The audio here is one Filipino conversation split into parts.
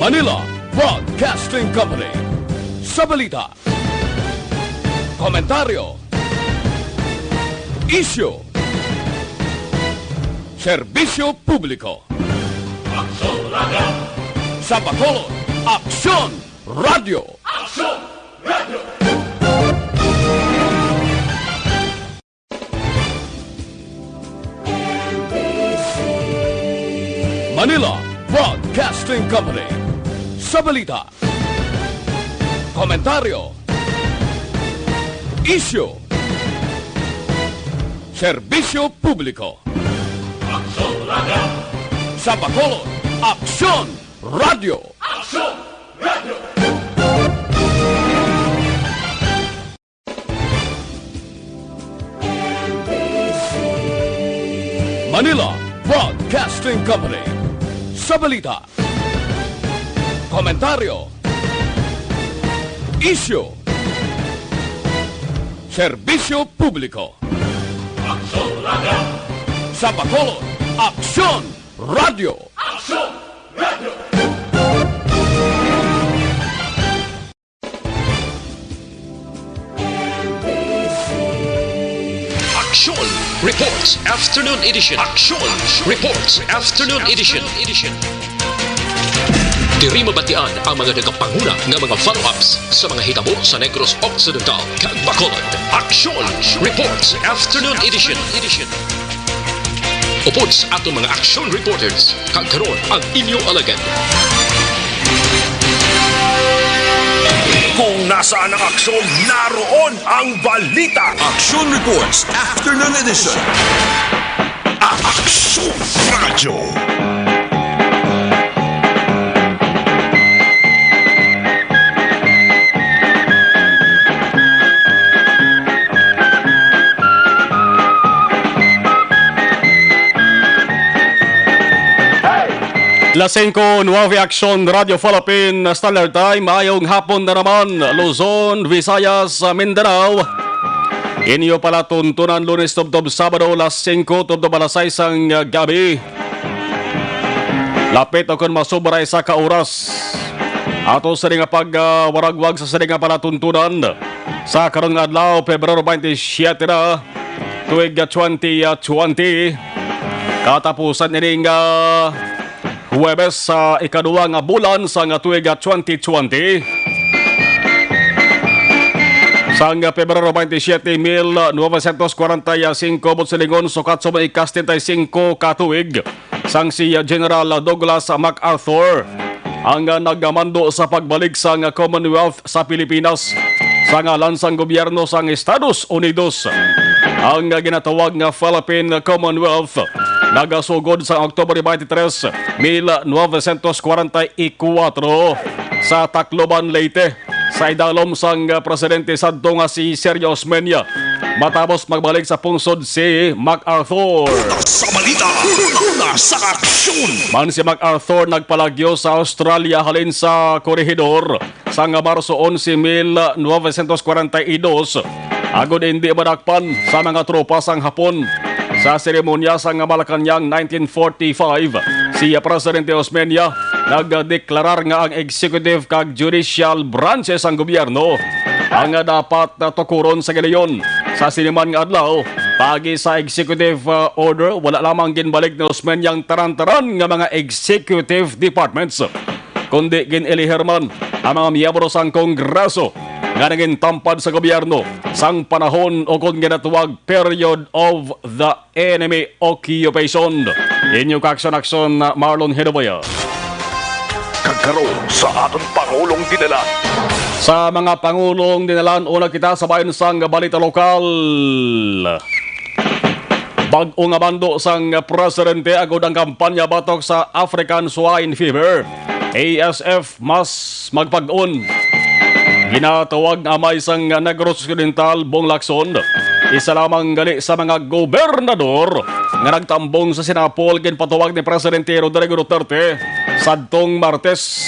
Manila Broadcasting Company. Sa balita, komentaryo, isyu, serbisyo publiko. Aksyon Radio! Sa Bacolod, Aksyon Radio! Aksyon Radio! Manila Broadcasting Company. Sa balita, komentaryo, isyu, serbisyo publiko. Aksyon Radio! Sa Bacolod, Aksyon Radio! Aksyon Radio! Manila Broadcasting Company. Sa balita, komentaryo, isyu, serbisyo publiko. Aksyon Radio! Sa Bacolod, Aksyon Radio! Aksyon Radio! Aksyon Reports Afternoon Edition. Aksyon Reports Afternoon Edition. Diri mabatian ang mga nagapanguna ng mga follow-ups sa mga hitabo sa Negros Occidental kag Bacolod. Aksyon Reports Afternoon Edition. Upod sa atong mga action reporters kag karon ang inyong alagad. Kung nasaan ang aksyon, naroon ang balita. Action Reports Afternoon Edition. Aksyon Radio. Las 5, 9 Action Radio Philippine Standard Time. Maayong hapon na naman, Luzon, Visayas, Mindanao. Inyo pala tuntunan Lunes tubtob Sabado, las 5 tubtob alas 6 ang gabi. Lapit akong masubray sa kauras. Ato sa nga pagwaragwag sa nga pala tuntunan. Sa karong adlaw, Pebrero 27 na, tuig 2020. Katapusan nining Huwebes sa ikaduwa nga bulan sa nga tuig 2020. Sa nga Pebrero 27, 1945 butsilingon sukat sa may ika-75 katuig sang si General Douglas MacArthur ang nagmando sa pagbalik sa nga Commonwealth sa Pilipinas sa ngalan sang gobyerno sang Estados Unidos. Ang ginatawag nga Philippine Commonwealth nagasugod sa Oktubre 23, 1944 sa Tacloban, Leyte sa idalom sang presidente sadto nga si Sergio Osmeña matapos magbalik sa pungsod si MacArthur. Sa balita, una sa aksyon. Man si MacArthur nagpalagyo sa Australia halin sa korehidor sa Marso 11, 1942 agod hindi madakpan sa mga tropa sang Hapon. Sa seremonya sa Malacanang 1945, si Presidente Osmeña nagdeklarar nga ang executive kag judicial branches ang gobyerno ang dapat tukuron sa galeyon. Sa siniman nga adlaw, pagi sa executive order, wala lamang ginbalik ni Osmeña ang taran-taran nga mga executive departments, kundi giniliherman ang mga miyembro sang Kongreso nga naging tampad sa gobyerno sang panahon o kung ginatawag period of the enemy occupation. Inyong kaksyon-aksyon na Marlon Hidaboya. Kagkaroon sa atong Pangulong Dinalan. Sa mga Pangulong Dinalan, una kita sa bayan sang balita lokal. Bag-o nga bando sang presidente agod ang kampanya batok sa African Swine Fever. ASF mas magpag-on. Ginatawag nga may sang Negros Occidental, Bong Lacson. Isa lamang gali sa mga gobernador nga nagtambong sa Sinapol ginpatawag ni Presidente Rodrigo Duterte sadtong Martes.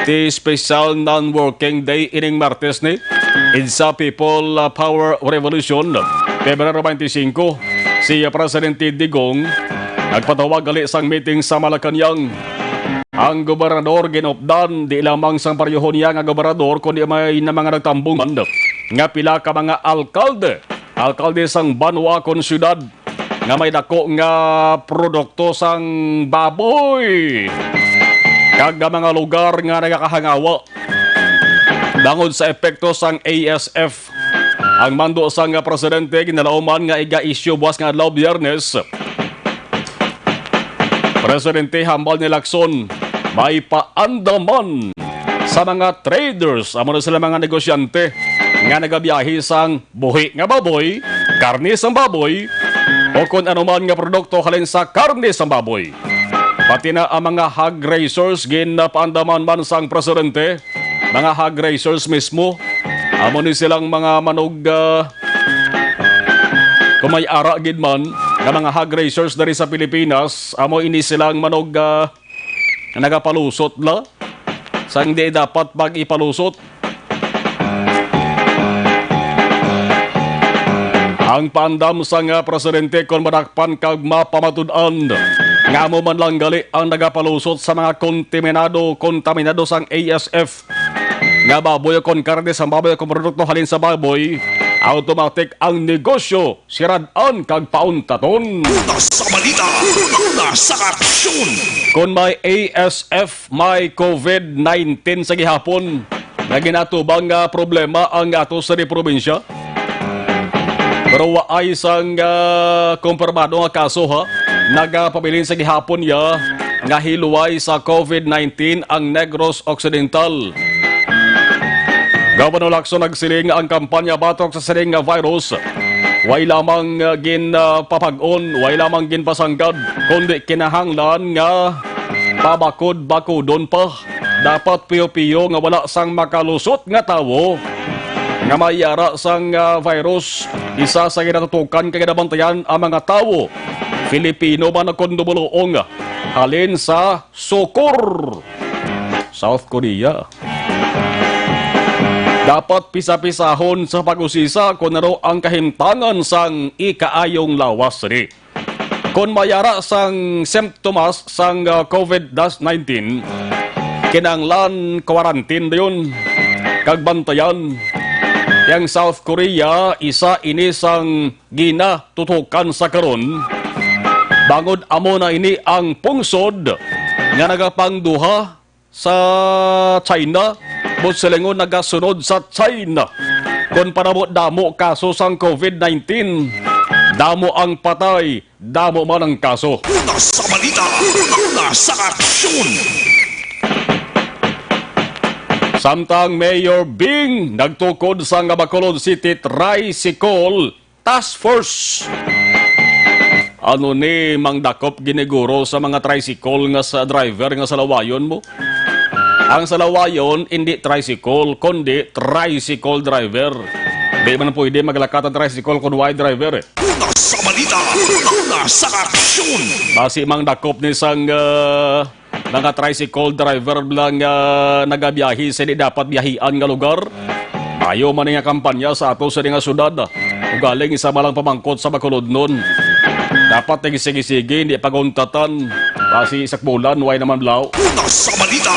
Ti special non-working day ining Martes ni Idsa People Power Revolution. Pebrero 25, si Presidente Digong nagpatawag gali sang meeting sa Malacanang. ang gobernador ginopdan di lamang sang paryohon niya nga gobernador kundi may na mga nagtambong mandap nga pila ka mga alkalde sang Banwa kon syudad nga may dako nga produkto sang baboy kag mga lugar nga nagakahangawa bangod sa epekto sang ASF. Ang mando sang presidente ginalauman nga iga-issue buwas nga adlaw Biyernes. Presidente hambal ni Lacson may paandaman sa mga traders amo na sila mga negosyante nga nagabiyahe sang buhi nga baboy, karne sang baboy o kung anuman nga produkto halin sa karne sang baboy. Pati na ang mga hog raisers ginapaandaman man sang presidente, mga hog raisers mismo amo ni silang mga manog kung may ara gid man nga mga hog raisers dari sa Pilipinas amo ini silang manog nagapalusot la sa hindi dapat pag ipalusot. Ang paandam sang presidente kon madakpan kag mapamatud-an nga amo man lang gali ang nagapalusot sa mga kontaminado sang ASF nga baboy kon karne sa baboy kon produkto halin sa baboy, automatic ang negosyo sirad-an kag pauntaton. Una sa balita, una sa aksyon. Kung may ASF, may COVID-19 sa gihapon, na ginatubang nga problema ang ato sa probinsya. Pero waay sang kumpirmado nga kaso ha, nagapabilin sa gihapon ya nga hiluway sa COVID-19 ang Negros Occidental. Governor Lacson nagsiling ang kampanya batok sa siring nga virus. Way lamang ginpapag-on, way lamang ginpasanggad, kundi kinahanglan nga pabakod-bakodon pa. Dapat piyo-piyo nga wala sang makalusot nga tawo nga mayara sang virus. Isa sa ginatutukan kay ginabantayan ang mga tawo Filipino man akong dumuluong halin sa Sokor, South Korea. Dapat pisa-pisahon sa pag-usisa kung ano ang kahimtangan sang ikaayong lawas ri. Kung mayara sang symptoms sang COVID-19, kinanglan quarantine yun, kagbantayan. Yang South Korea, isa ini sang ginatutukan sa karon. Bangod amo na ini ang pungsod nga nagapangduha sa China. Bot silingon nagasunod sa China. Kung panabot damo kaso sang COVID-19, damo ang patay, damo man ang kaso. Una sa balita, una sa aksyon. Samtang Mayor Bing nagtukod sa Bacolod City Tricycle Task Force. Ano ni mang dakop giniguro sa mga tricycle nga sa driver nga sa lawayon mo? Ang sa lawayon, hindi tricycle, kundi tricycle driver. Di man pwede maglakat ang tricycle kung wide driver. Una sa balita, una sa aksyon. Basi mang dakop ni sang mga tricycle driver lang nagabiyahe sa di dapat biyahian nga lugar. Ayaw man nga kampanya sa ato sa nga syudad. Ugaling isa malang pamangkot sa Bacolod nun. Dapat nagisigi-sige, hindi paguntatan. Basi isak bulan, way naman law. Una sa balita,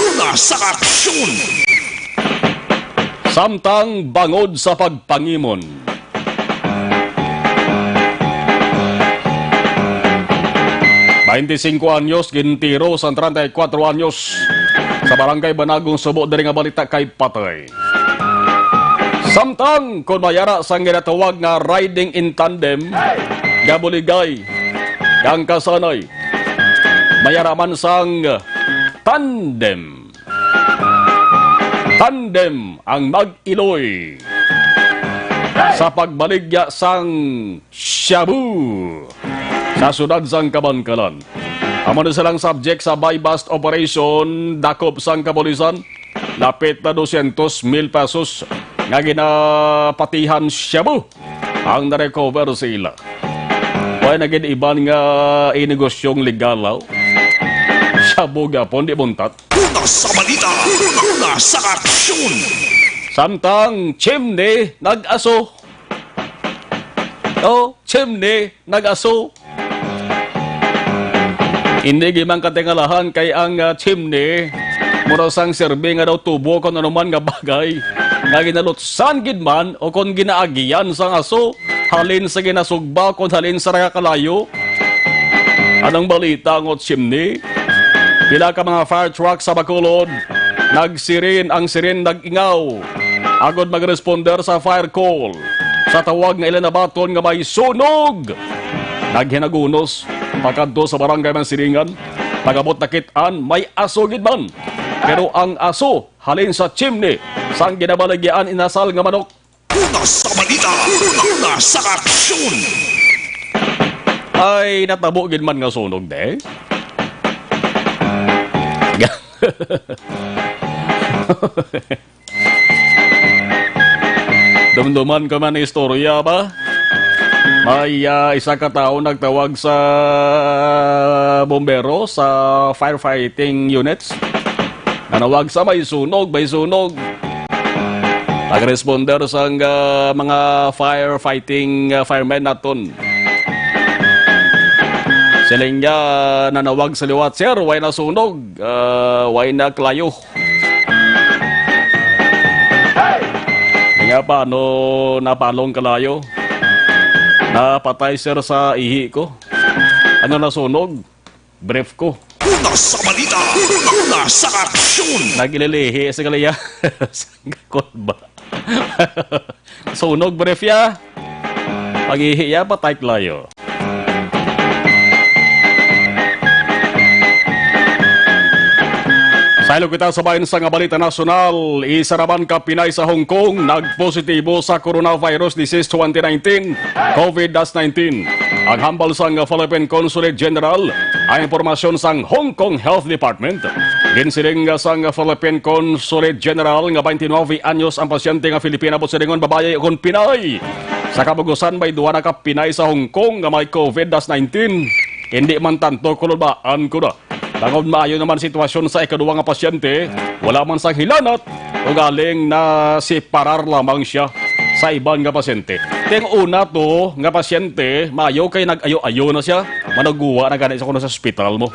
una sa aksyon. Samtang bangod sa pagpangimon. ...25 anyos, gintiro sa 34 anyos... ...sa barangay Banagong Subo, dari nga balita kay patay. Samtang, kung mayara sang ginatawag nga riding in tandem... ...gabuligay, yang kasanay... ...mayara man sang tandem... ...tandem ang mag-iloy... ...sa pagbaligya sang Shabu... sa sunod sang Kabankalan. Amo na silang subject sa buy-bust operation dakop sang kapulisan. Lapit na 200,000 pesos nga ginapatihan Shabu ang narecover sila. Kaya naging iban nga inigosyong legal. Shabu gapon di buntat. Una sa balita, una sa aksyon. Samtang chimney nag-aso. Chimney nag-aso. Hindi gimang katingalahan kay ang chimney mura sang serbe nga daw tubo kung ano man nga bagay nga ginalutsan gid man o kung ginaagiyan sang aso halin sa ginasugba kung halin sa nakakalayo. Anong balita ang chimney? Pila ka mga fire truck sa Bacolod nagsirin ang sirin nag-ingaw agod mag-responder sa fire call sa tawag nga ilan na baton nga may sunog. Naghinagunos pagkadto sa barangay Mansiringan, pagabot nakitaan may aso gid man. Pero ang aso halin sa chimney sang ginabaligyan inasal nga manok. Una sa balita, una sa aksyon. Ay natabo gid man nga sunog de. Dumduman ka man istorya ba? May isa ka tao nagtawag sa bombero sa firefighting units. Nanawag sa may sunog, may sunog. Nag-responder sa mga firefighting firemen naton. Siling niya nanawag sa liwat, sir, way na sunog, way na klayo. Nga paano napalong kalayo? Napatay sir sa ihi ko. Ano na sunog? Brief ko. Una sa balita, una sa aksyon. Nagililihi sa kalaya. Sangkot ba? Sunog brief ya. Pag-ihi ya, patay klayo. Sa ilog kita sa bayan sa nga balita nasyonal, isa naman ka Pinay sa Hong Kong nagpositibo sa coronavirus disease 2019, COVID-19. Ang hambal sang Philippine Consulate General ang impormasyon sang Hong Kong Health Department. Ginsiling sang Philippine Consulate General nga 29 anyos ang pasyente nga Filipina bot silingon babaye ug Pinay. Sa kabugusan may duwa na ka Pinay sa Hong Kong nga may COVID-19. Hindi man tanto kulubaan ko na. Tangod maayo naman sitwasyon sa ikaduwa nga pasyente, wala man sang hilanat o galing na si parar lamang siya sa ibang nga pasyente. Ting una to nga pasyente, maayo kay nag-ayo-ayo na siya, managuwa na ganit sa kuno sa ospital mo.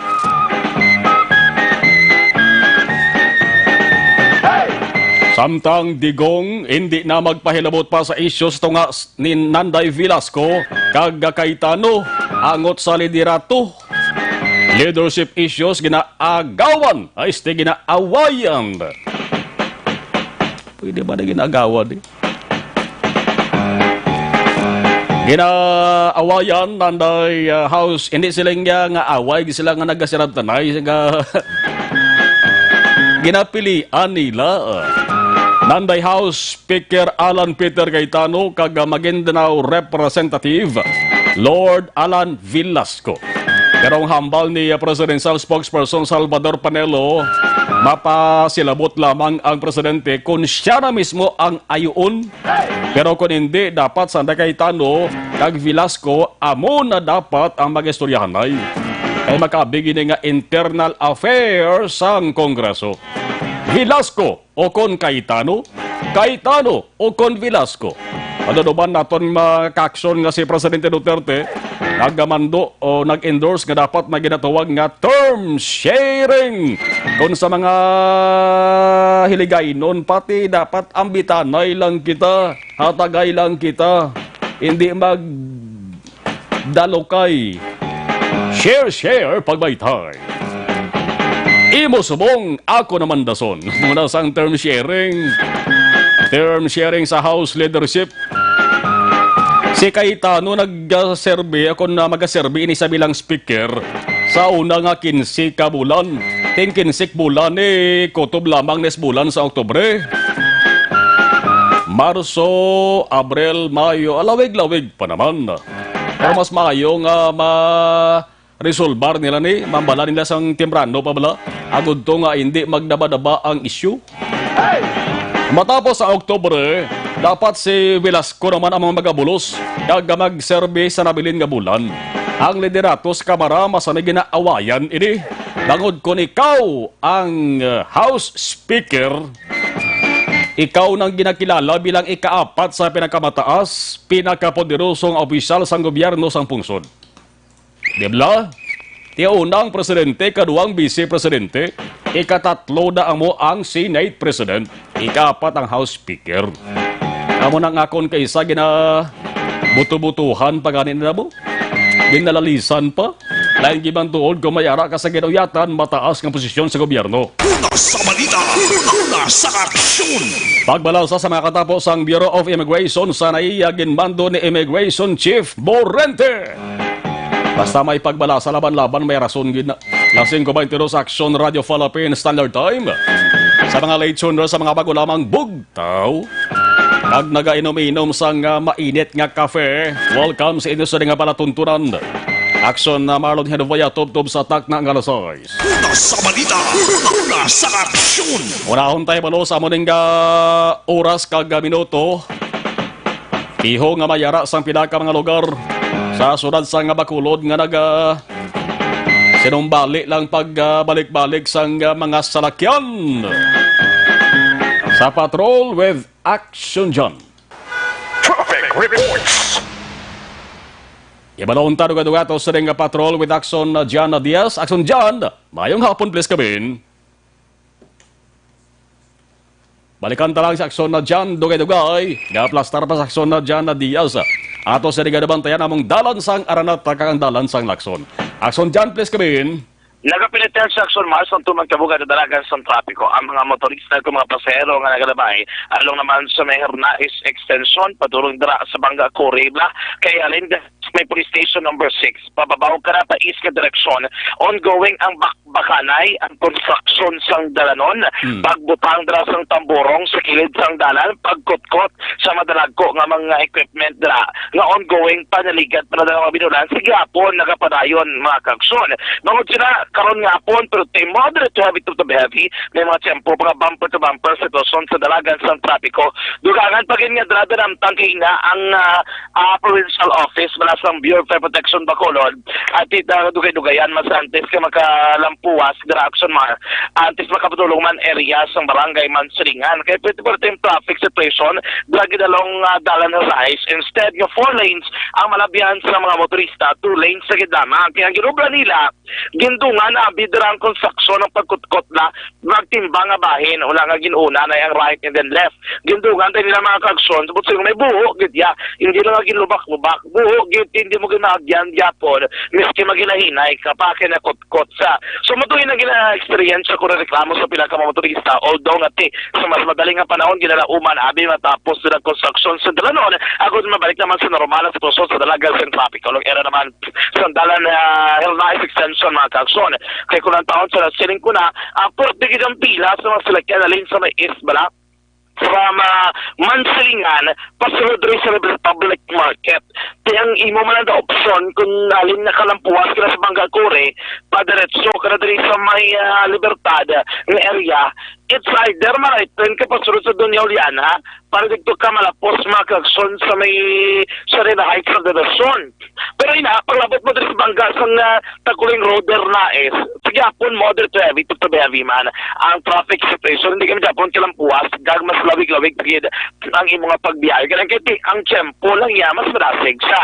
Samtang digong, hindi na magpahilabot pa sa issues ito nga ni Nanday Velasco, kag Cayetano, angot sa liderato. Leadership issues ginaagawan, ay ginaawayan. Pwede ba na ginagawan eh? Ginaawayan nanday house, hindi silang nga away, sila nga nagasirap tanay, nga ginapilian nila. Nanday House Speaker Alan Peter Cayetano kag Maguindanao Representative Lord Alan Velasco. Pero ang hambal ni Presidential Spokesperson Salvador Panelo, mapasilabot lamang ang presidente kung siya na mismo ang ayuon. Pero kung hindi, dapat sa Cayetano kag Velasco, amo na dapat ang mag-istoryahanay. Ay makabigin nga internal affairs ang Kongreso. Velasco o kon Cayetano? Cayetano o kon Velasco? Ano naman naton makaksyon nga si Presidente Duterte nagamando o nag-endorse nga dapat na ginatawag nga term sharing kung sa mga hiligay nun pati dapat ambitanay lang kita, hatagay lang kita, hindi magdalokay. Share pagbaytay. Imo subong ako naman dason muna sang term sharing sa House leadership. Si Cayetano nag-serve ako na mag-serve ini sa bilang speaker sa una nga 15 ka bulan. Ting 15 bulan kutob lamang nes bulan sa Oktubre. Marso, Abril, Mayo, alawig-lawig pa naman. Pero mas maayo nga resolbar nila ni mambala nila sang timbrano pa bala agud to nga hindi magdaba-daba ang issue. Matapos sa Oktubre, dapat si Velasco naman ang mga magabulos kag magserbe sa nabilin nga bulan. Ang liderato sa Kamara masanay ginaawayan ini. Bangod kon ikaw ang House Speaker, ikaw nang ginakilala bilang ikaapat sa pinakapoderosong opisyal sang gobyerno sang pungsod. Dibla? Ti unang presidente, kaduang vice-presidente, ikatatlo na amo ang Senate President, ikapat ang House Speaker. Amo nang akon kaysa buto-butuhan pa ganin na mo. Ginalalisan pa. Lain gibang tuod kung mayara ka sa ginuyatan, mataas ng posisyon sa gobyerno. Una sa balita, una sa aksyon. Pagbalasa sa mga katapos ang Bureau of Immigration sa naiyagin mando ni Immigration Chief Borrente. Basta may pagbalasa laban-laban, may rason gina. Lasing ko 22 sa Action Radio Philippine Standard Time. Sa mga late tuner sa mga bago lamang bugtaw. Kag nagainom-inom sa nga mainit nga kafe. Welcome sa inyo sa nga palatuntunan. Action na Marlon Henovaya top sa atak na ang alasay. Una sa balita, una sa aksyon. Unahon tayo balo sa muning oras kag minuto. Iho nga mayara sang pinaka mga lugar sa sunod sa nga bakulod nga sinumbali lang pagbalik-balik sang mga salakyan. Sa Patrol with Action John. Traffic reports. Ibalong taduga-duga sa ring Patrol with Action John Diaz. Action John, mayong hapon please kabin. Balikan talang sa Action na John Dugay-Dugay. Gaplastar pa sa Action na John Diaz. Ato sa ring bantayan among dalan sang aranat kang dalan sang lakson. Action John please kabin. Nagapilitan sa aksyon mas ang tumang kabuga na dalagan sa trapiko. Ang mga motorista kung mga pasahero nga nagalabay, along naman sa may Hernais Extension, patulong dira sa Banga Correbla, kay alin may police station number 6. Pababaw ka na pa iska direksyon. Ongoing ang bakanay, ang construction sang dalanon, pagbutang dira sang tamborong sa kilid sang dalan, pagkutkot sa madalagko nga mga equipment dira. Nga ongoing panaligat para na mga binulan, sige hapon, nakapadayon mga kaksyon. Bangod sila, karon nga hapon, pero tayo moderate to heavy to heavy, may mga tiyempo, mga bumper to bumper sitwasyon sa dalagan sang trapiko. Dugangan pa rin nga dala-dalam tangkay na ang provincial office mula sa Bureau of Fire Protection Bacolod at dugay-dugayan mas antes ka makalampuas direction man antes makapatulong man area sa barangay Mansilingan kaya pwede pa rin traffic situation dragi dalong dalan na rise instead nga 4 lanes ang malabyan sa mga motorista 2 lanes sa gidama kaya ang ginubla nila gindungan na bidrang construction ng pagkutkot na magtimbang nga bahin wala nga ginuna na yung right and then left gindungan tayo nila mga kagsyon sabot sa may buho gidya hindi lang nga ginlubak-lubak buho gid hindi mo ginagyan yapon miski maginahinay kapake na kot sa so matuloy na gina-experience ko na reklamo sa pila ka mga motorista although nga sa mas madaling nga panahon ginalauman abi matapos sila construction sa dalanon ako mabalik naman sa normal na sitwasyon sa dalaga sa traffic along era naman sa dalan Hernais Extension mga kaksyon kay kulang taon sa siling ko na ang portigid ang pila sa mga salakyan alin sa may East Balak from Mansilingan pasunod rin sa Republic Market. Kaya ang imo man na opsyon kung alin na kalampuas ka na sa Banga Core, padiretso ka na rin sa may Libertad ng area, it's either maraitin ka pasunod sa Doña Juliana para dito ka malapos makagson sa may Sarina Heights of the Son. Pero ina, paglabot mo rin sa Banga sa Takuling Road Hernais, sige hapon moderate to heavy to heavy man. Ang traffic situation, hindi kami hapon kalampuas, gagmas lawig-lawig tigid ang imong nga pagbiyahe. Ganang kiti, ang tiyempo lang yan, mas marasig siya.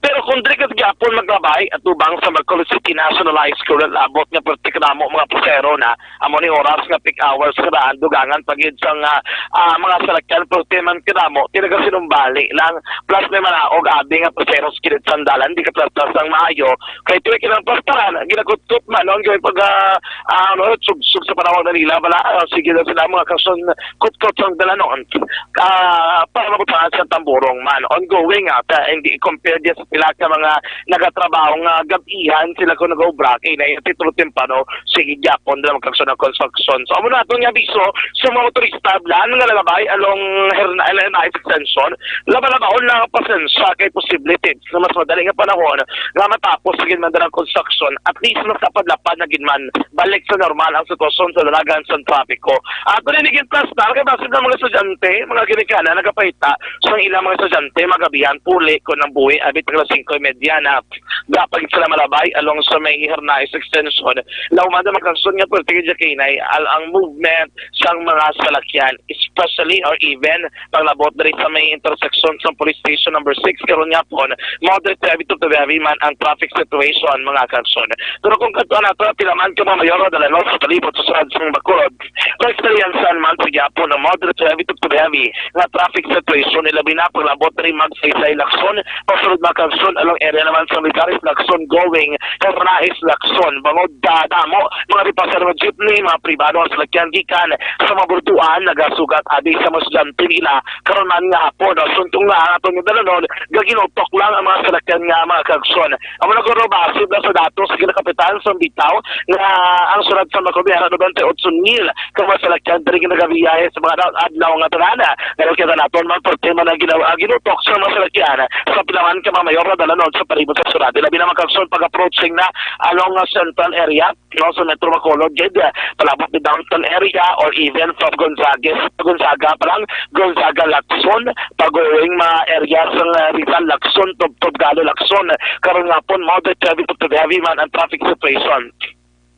Pero kung di ka gapon maglabay at ubang sa Bacolod City National High School at abot nga partikulamo mga pasero na amo ni oras nga peak hours karaan dugangan pagid sa mga salakyan pero timan kinamo tinaga sinumbali lang plus may manaog abi nga pasero skilid sandalan di ka plastas ang maayo kay tuwi kinang plastaran ginakut-kut man noon gawin pag sugsug sa panahon na nila bala sige na sila mga kason kut-kut sang dalanon para mabutangan sa tamburong man ongoing hindi compared sa pila ka mga nagatrabaho nga gabihan sila ko nag-obra kay na titulo timpano sige gyapon na magkakson ng construction so amo na itong abiso sa mga motorista blaan nga nalabay along Hernais Extension laban-labaon na pasensya kay posibility na mas madali nga panahon nga matapos sa ginman ng construction at least mas kapad-lapad na ginman balik sa normal ang sitwasyon sa dalagan sa trapiko at rinigin plus na kay basig ng mga estudyante mga ginikana nagapahita sa ilang mga estudyante magabihan puli ko ng buwi abit ng 5:30 na dapat sila malabay along sa may Hernais extension. Laumada magkakson nga po tigil kinay ang movement sang mga salakyan, especially or even paglabot diri sa may intersection sa police station number 6 karon nga po moderate heavy to heavy man ang traffic situation mga kakson. Pero kung kadto na to pilaman ka mayor dala no sa palibot sa sang Bacolod, ko experience man sa gyapon ng moderate heavy to heavy nga traffic situation ilabi na paglabot diri magsaysay Lacson pasulod makakson along area naman sa Militaris Lacson going Hernais Lacson bangod damo mga ripasar mga jeepney mga pribado ang salakyan gikan sa maburtuan nagasugat adi sa masudante nila karon man nga hapon suntong nga aton nga dalanon gaginutok lang ang mga salakyan nga mga kakson ang mga gorobasid na sa datos sa kinakapitan sa bitaw nga ang surat sa Macobera 98,000 kang mga salakyan diri ginagabiyahe sa mga adlaw nga tanana pero kita naton man problema na ginutok sa mga salakyan sa pilaman ka mga mayor na dalanon sa palibot sa surat labi na mga kakson pag-approaching na along central area no sa Metro Bacolod palabot ni downtown area or even from Gonzaga pa lang Gonzaga Lacson pag-going mga area sa Rizal Lacson Tubtub Galo Lacson karon nga po moderate heavy to heavy man ang traffic situation.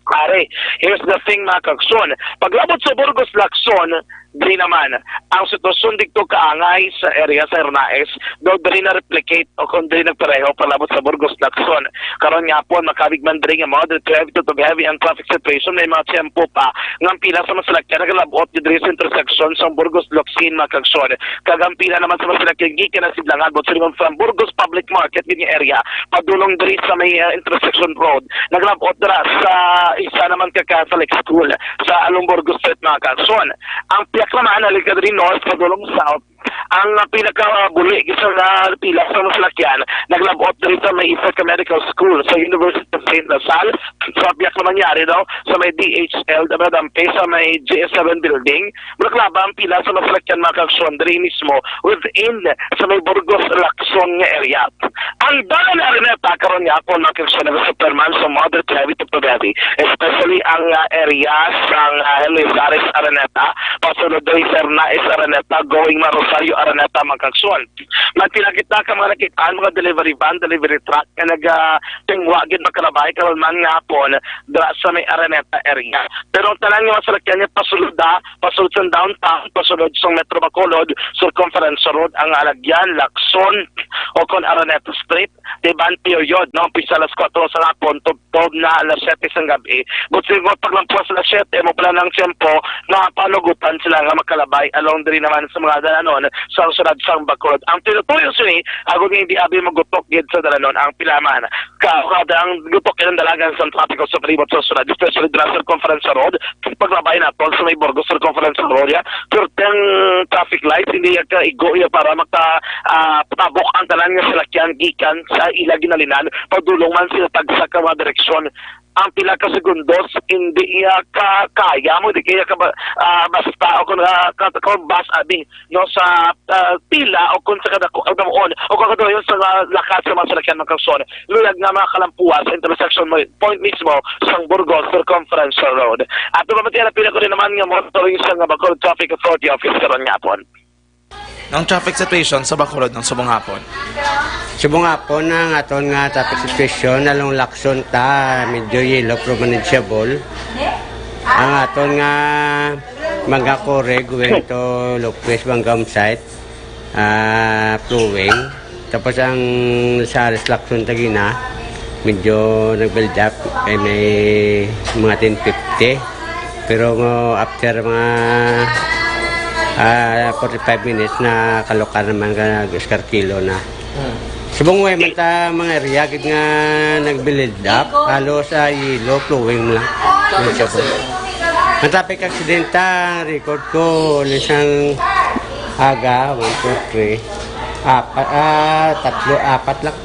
Pare, here's the thing mga kakson. Paglabot sa Burgos Lacson, diri naman, ang sitwasyon dito kaangay sa area sa Hernais, daw diri na replicate o kung diri nagpareho palabot sa Burgos Lacson. Karon nga po, makabigman diri nga moderate heavy to heavy ang traffic situation, may mga tiyempo pa. Ngang pila sa masalakyan, nagalabot diri sa intersection sa Burgos Locsin mga kakson. Kagampila naman sa masalakyan, gikan na siblangan, but silingon from Burgos Public Market, din area, padulong diri sa may intersection road. Naglabot dira sa isa naman ka Catholic School sa Alumburgos Street mga kakson. Ang naman alikad rin north padulong south ang pinakabuli sa pila sa masalakyan naglabot dito may Ifeca Medical School sa University of St. Lasal sa biyak na mangyari daw sa may DHL Dampe sa may JS7 building naglaba ang pila sa masalakyan mga kakson diri mismo within sa may Burgos Lacson nga area ang dala na rin karon nga po mga kakson na Superman sa moderate heavy to heavy especially ang area sa Lizares Araneta pasunod diri sa Hernais Araneta going Rosario Araneta magkakson. Magpilakita ka mga nakitaan mga delivery van, delivery truck na nag-tingwagin magkalabay karon man nga po dra sa may Araneta area. Pero ang tanan nga masalakyan niya pasulod sa downtown, pasulod sa Metro Bacolod, Circumference Road, ang alagyan, Lacson, o kon Araneta Street, Deban period, no? Pisa alas 4 sa hapon, tubtob na alas 7 sa gabi. But siguro paglampuas alas 7, mo pala ng tiyempo na panugutan sila nga magkalabay along diri naman sa mga dalanon sa sunod sa Bacolod. Ang tinutuyo sini ako nga hindi abi magutok gid sa dalanon ang pilaman kada ang gutok ng dalagan sa trapiko sa palibot sa sunod especially dra sa Conference Road paglabay na tol sa may Burgos sa Conference Road ya pero tang traffic lights hindi ka igo ya para patabok ang tanan nga salakyan gikan sa ila ginalinan padulong man sila tagsa ka mga direksyon ang pila ka segundos hindi kaya mo di kaya ka basta o kung bas abi no sa pila o kung sa kadako on o kung kadayon sa lakas sa mga salakyan ng kakson luyag nga mga kalampuan sa intersection point mismo sa Burgos Circumference Road at pamatiyan na pila ko rin naman nga monitoring sa nga Bacolod Traffic Authority Office karon nga po ng traffic situation sa Bacolod ng subong hapon. Subong hapon ang aton nga traffic situation along Lacson ta medyo yellow pero manageable. Ang aton nga mga kore going to Lopez Banggam site flowing. Tapos ang sa Lacson Tagina medyo nag-build up ay may mga 10:50 pero after mga 45 minutes na kalokan naman ka nag-eskarkilo na. Subong way man ta mga area gid nga nag-build up halos sa yellow flowing lang. Ang traffic accident ta record ko isang aga 1, 2, 3 apat lang.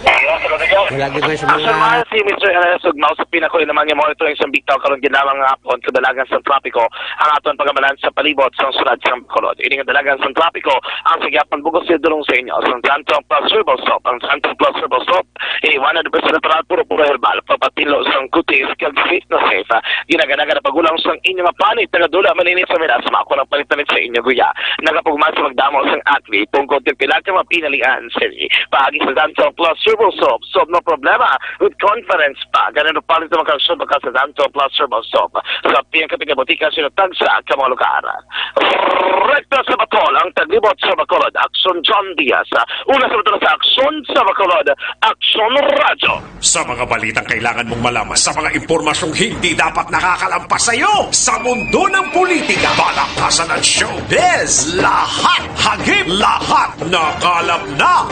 Wala gid man sa mga si Mr. Sugmaw sa pinako naman nga monitoring sa bitaw karon ginamang hapon sa dalagan sa trapiko ang aton pagamalan sa palibot sa sunod sa Bacolod. Ini nga dalagan sa trapiko ang sigyapan bugos sidulong sa inyo sa Santo Plus Herbal Soap. Ang Santo Plus Herbal Soap ay 100% natural puro herbal papatilo sa kutis kag safe na safe. Ginaganaga na pagulang sa inyo mapanit tagadula malinis sa miras mako lang palitan sa inyo guya. Nagapugmas sa magdamo sa atli tungkol til pila ka mapinalian siri. Paagi sa Santo Plus Herbal Soap. Soap no problema with conference pa. Ganun pa rin ito magkasunod sa Danto Plus Herbal Soap sa pinakapiga botika sinutag sa mga lugar. Rekta sa Bacolod, ang taglibot sa Bacolod, Aksyon John Diaz. Una sa Bacolod sa Aksyon sa Bacolod, Aksyon Radyo. Sa mga balitang kailangan mong malaman, sa mga impormasyong hindi dapat nakakalampas sa iyo, sa mundo ng politika, balakasan at showbiz, lahat, hagip, lahat, nakalap na!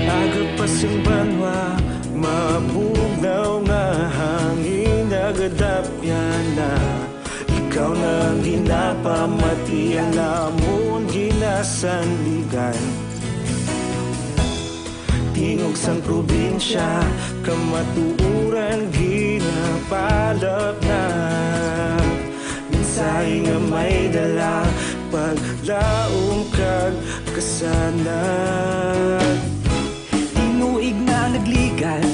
Agapasang banwa, mabugnaw nga hangin nagadapyan na. Ikaw na ginapamati ang namon ginasanligan. Tingog sang probinsya, kamatuuran ginapalap na. Minsay nga may dala, paglaom kag kasanag. Tinuig na nagligan,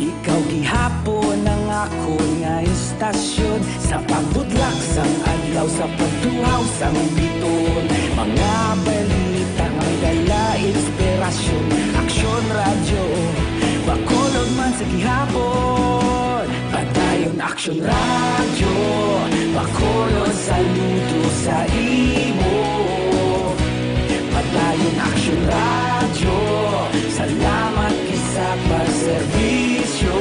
ikaw gihapon ang ako nga istasyon. Sa pagbudlak sang adlaw, sa pagtuhaw sang biton. Mga balita nga dala inspirasyon. Aksyon radyo, Bacolod man sa gihapon. Padayon Aksyon radyo, Bacolod saludo sa imo. Padayon Aksyon radyo, salamat kisa pagserbisyo.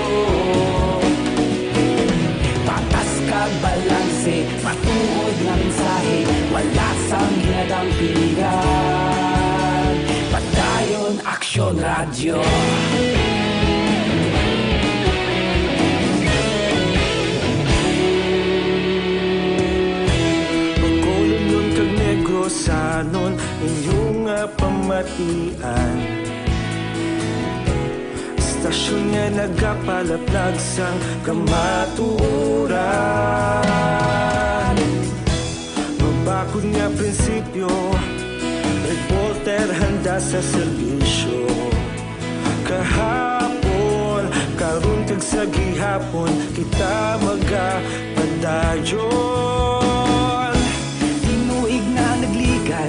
Patas kag balanse, matuod nga mensahe, wala sang ginadang pilihan. Padayon Aksyon radyo. Bacolod nun kag Negrosanon, inyong nga pamatian. Stasyon nga nagapalaplag sang kamatuoran. Mabakod nga prinsipyo, reporter handa sa serbisyo. Kahapon, karon kag sa gihapon, kita magapadayon. Tinuig na nagligan,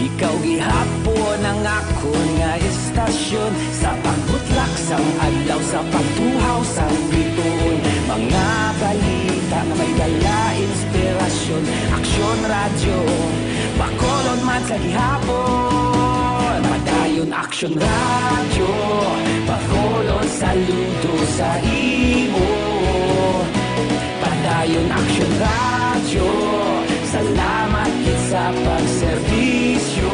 ikaw gihapon ang ako nga istasyon. Sa pagbutlak sang adlaw, sa pagtuhaw sang biton. Mga balita na may dala inspirasyon. Aksyon radyo, Bacolod man sa gihapon. Padayon Aksyon radyo, Bacolod saludo sa imo. Padayon Aksyon radyo, salamat kit sa pagserbisyo.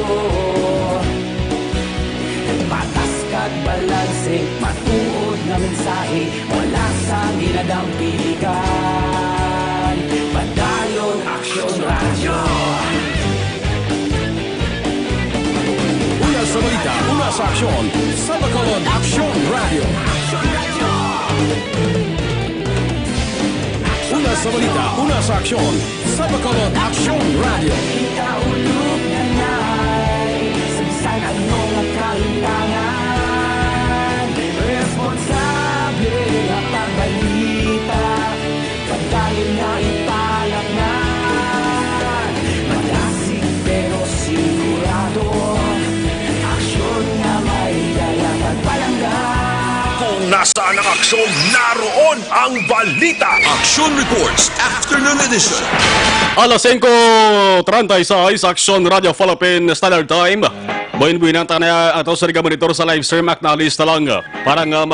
Patas kag balanse, matuod nga mensahe, wala sang ginadang piligan. Padayon Aksyon radyo. Una sa balita, una sa aksyon, sa Bacolod Aksyon Radio. Una sa balita, una sa aksyon, sa Bacolod Aksyon Radio. Ikaulog na na'y sabisan ano nga kalintangan. Responsable nga pagbalita, pagdayon na ipalaknan. Malasig pero sigurado, aksyon nga may dala pagpalanggan. Kung nasaan ang aksyon, naroon ang balita. Aksyon Reports Afternoon Edition. Alas 5:36 Aksyon Radio Philippine Standard Time. Buin-buin ang tanay ato sa monitor sa live stream acknowledge na lang para nga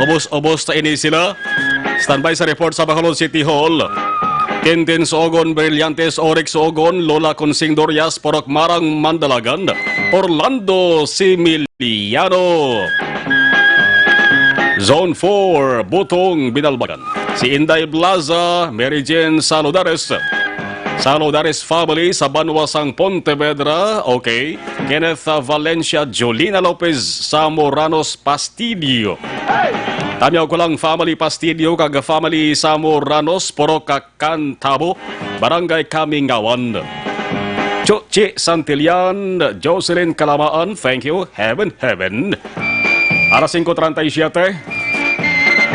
ubos-ubos ta ini sila. Standby sa report sa Bacolod City Hall. Tintin Sogon, Brillantes, Oryx Sogon, Lola Consing Dorias, Porok Marang Mandalagan, Orlando Similiano. Zone 4, Butong Binalbagan. Si Inday Blaza, Mary Jane Saludares. Saludares family sa Banwasang Pontevedra, okay. Kenneth Valencia, Jolina Lopez, Samoranos Pastidio. Tanyaw ko lang family Pastidio, kag family Samoranos, Poro Kakantabo, Barangay Kamingawan. Chochi Santillan, Jocelyn Kalamaan, thank you, heaven. Alas 5:37.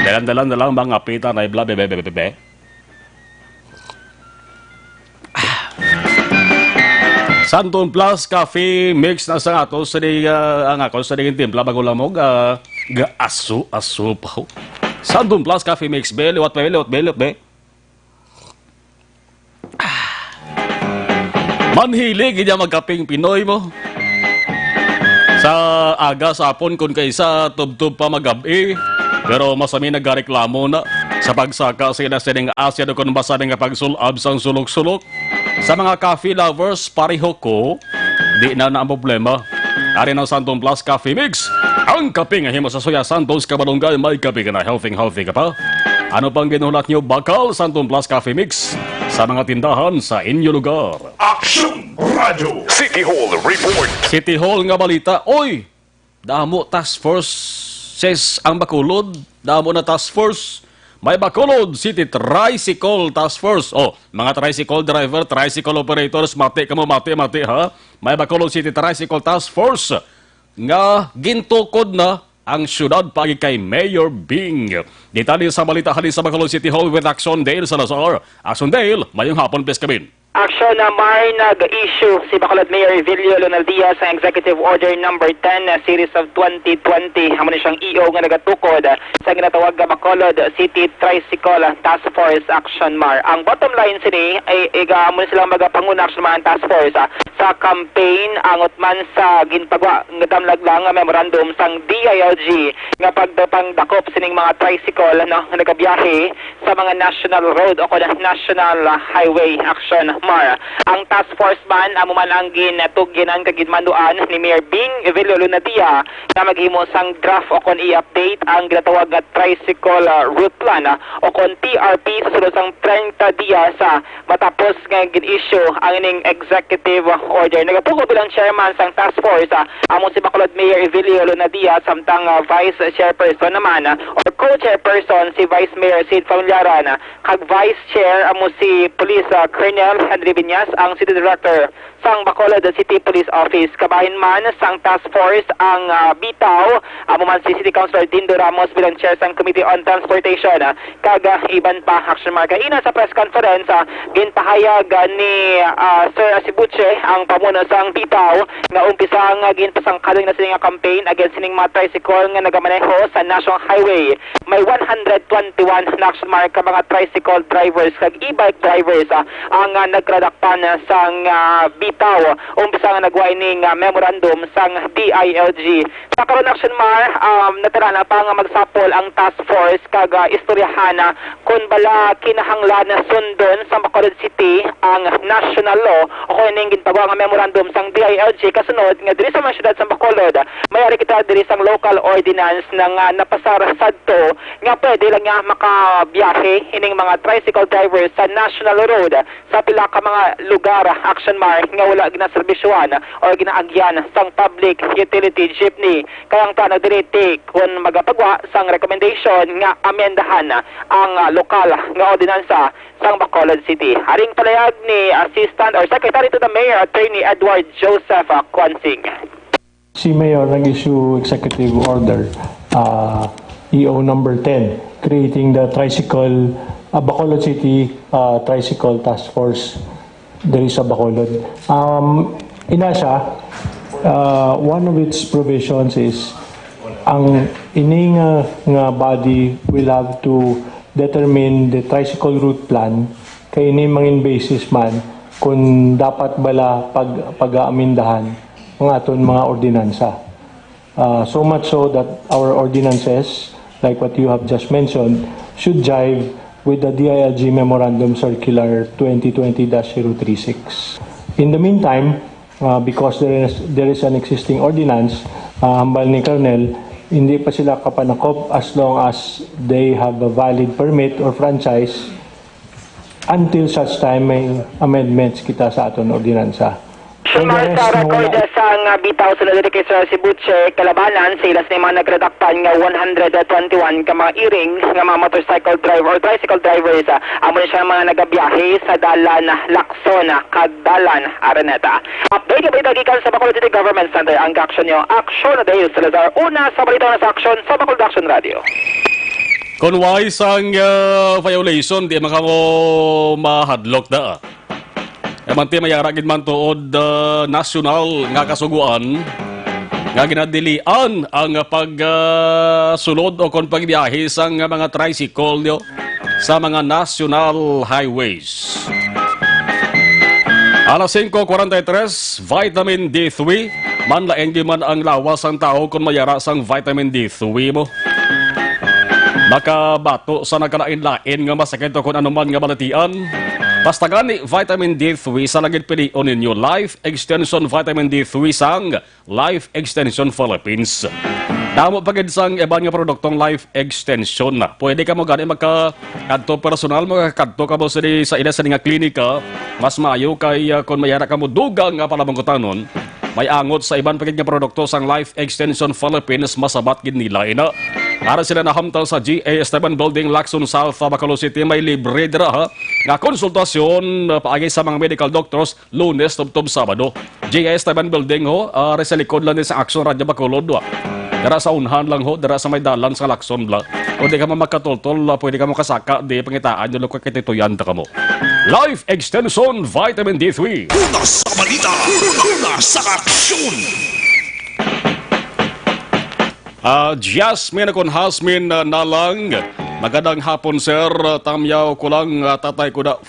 Dalan-dalan na lang mga pita na ibla bebe. Santon Plus Coffee Mix na sa ato sa ang ako sa digin timpla bago lamog asu pa. Santon Plus Coffee Mix be liwat be. Manhilig niya magkaping Pinoy mo. Sa aga sa hapon kun kaysa tubtub pa magabi. Pero masami nagreklamo na sa pagsaka sa sining Asya do kun basa nga pagsulab sang sulok-sulok. Sa mga coffee lovers, pareho ko, di na ang problema. Ari ng Santon Plus Coffee Mix. Ang kape nga himo sa Soya Santos Kabalonggay, may kape ka na healthy ka pa. Ano pang ginulat nyo bakal Santon Plus Coffee Mix sa mga tindahan sa inyo lugar? Action Radio City Hall Report. City Hall nga balita, oy! Damo task force says ang Bacolod, damo na task force. May Bacolod City Tricycle Task Force. Oh, mga tricycle driver, tricycle operators, mati ha. May Bacolod City Tricycle Task Force nga gintukod na ang syudad pagi kay Mayor Bing. Detalye sa balita halin sa Bacolod City Hall with Action Dale Salazar. Action Dale, mayong hapon, please kabin. Action na may nag-issue si Bacolod Mayor Evilio Lunaldia sa Executive Order Number 10 Series of 2020. Amo ni siyang EO nga nagatukod sa ginatawag nga Bacolod City Tricycle Task Force Action Mar. Ang bottom line sini ay amo silang magapanguna action man task force sa campaign angot man sa ginpagwa nga damlag lang nga memorandum sang DILG nga pagdapang dakop sining mga tricycle nga nagabiyahe sa mga national road o national highway action Mar. Ang task force man amo man ang ginatugyanan kag ginmanduan ni Mayor Bing Evilio Lunadia na maghimo sang draft o kon i-update ang ginatawag nga tricycle route plan o kon TRP sa sulod sang 30 dias matapos nga gin-issue ang ining executive order. Nagatukod bilang chairman sang task force amo si Bacolod Mayor Evilio Lunadia samtang vice chairperson naman or co-chairperson si Vice Mayor Sid Familiaran kag vice chair amo si Police Colonel Henry Viñas ang City Director sang Bacolod City Police Office. Kabahin man sang task force ang bitaw amo man si City Councilor Dindo Ramos bilang chair sang Committee on Transportation kag iban pa action marka. Ina sa press conference ginpahayag ni Sir Asibuche ang pamuno sang bitaw nga umpisa nga ginpasangkaling na sining campaign against sining mga tricycle nga nagamaneho sa National Highway. May 121 na action marka mga tricycle drivers kag e-bike drivers ang nagradakpan sang bitaw umpisa nga nagway ning memorandum sang DILG. Sa karon action mar natira na pa nga magsapol ang task force kag istoryahan kun bala kinahanglan na sundon sa Bacolod City ang national law o kung ning ginpagawa nga memorandum sang DILG kasunod nga diri sa mga syudad sa Bacolod mayari kita diri sang local ordinance na nga napasar sadto nga pwede lang nga makabiyahe ining mga tricycle drivers sa national road sa pila ka mga lugar action mar nga wala ginaserbisyuhan o ginaagyan sang public utility jeepney. Kaya ang tanag direte kung magapagwa sang recommendation nga amendahan ang lokal nga ordinansa sang Bacolod City. Haring palayag ni Assistant or Secretary to the Mayor Attorney Edward Joseph Quansing. Si Mayor nag-issue executive order EO number 10 creating the tricycle Bacolod City Tricycle Task Force diri sa Bacolod. Ina siya, one of its provisions is ang ining nga body will have to determine the tricycle route plan kay ini mangin basis man kung dapat bala pag-aamindahan ang aton mga ordinansa. So much so that our ordinances, like what you have just mentioned, should jive with the DILG Memorandum Circular 2020-036. In the meantime, because there is an existing ordinance, hambal ni Colonel, hindi pa sila kapanakop as long as they have a valid permit or franchise until such time may amendments kita sa aton ordinansa. Sumar sa record sa nga bitaw sa kay Sir Sibuche Kalabanan, sila sa mga nagredaktan nga 121 ka mga iring nga mga motorcycle driver or tricycle drivers. Amo siya mga nagabiyahe sa dalan Lacson, Kagdalan, Araneta. Update ka balita gikan sa Bacolod City Government Center. Ang action nyo, Action Dale Salazar. Una sa balita na sa Action sa Bacolod Action Radio. Kung wais ang violation, di makamo mahadlok na. Manti mayaragin man tuod nasyonal nga kasuguan nga ginadilian ang pagsulod o kon pagbiyahe sa mga tricycle nyo sa mga national highways. Alas 5:43, vitamin D3. Manlaeng di man ang lawas ang tao kung mayara sang vitamin D3 mo. Makabato sa nagkalain-lain nga masakit o kung anuman nga balatian. Basta gani vitamin D3 sa lagid pilion ninyo Life Extension Vitamin D3 sang Life Extension Philippines. Damo pagid sang iban nga produktong Life Extension na. Pwede ka mo gani magkakadto personal, magkakadto ka mo sa ina sa nga klinika. Mas maayo kay kung mayara ka mo dugang nga palamangkutanon. May angot sa iban pagid nga produkto sang Life Extension Philippines, masabat gid nila ina. Para sila nahamtal sa GA Esteban Building, Lacson South, Bacolod City. May libre dira nga konsultasyon paagi sa mga medical doctors Lunes tubtob Sabado. GA Esteban Building sa likod lang din sa Action Radio Bacolod. Dara sa unhan lang dara sa may dalan sa Lacson bla. O di ka mo magkatultol, pwede ka mo kasaka, di pangitaan yung lukwa kitituyan ka mo. Life Extension Vitamin D3. Una sa balita, una sa aksyon. Jasmine akon Hasmin nalang. Magandang hapon, sir. Tamyaw ko lang tatay ko na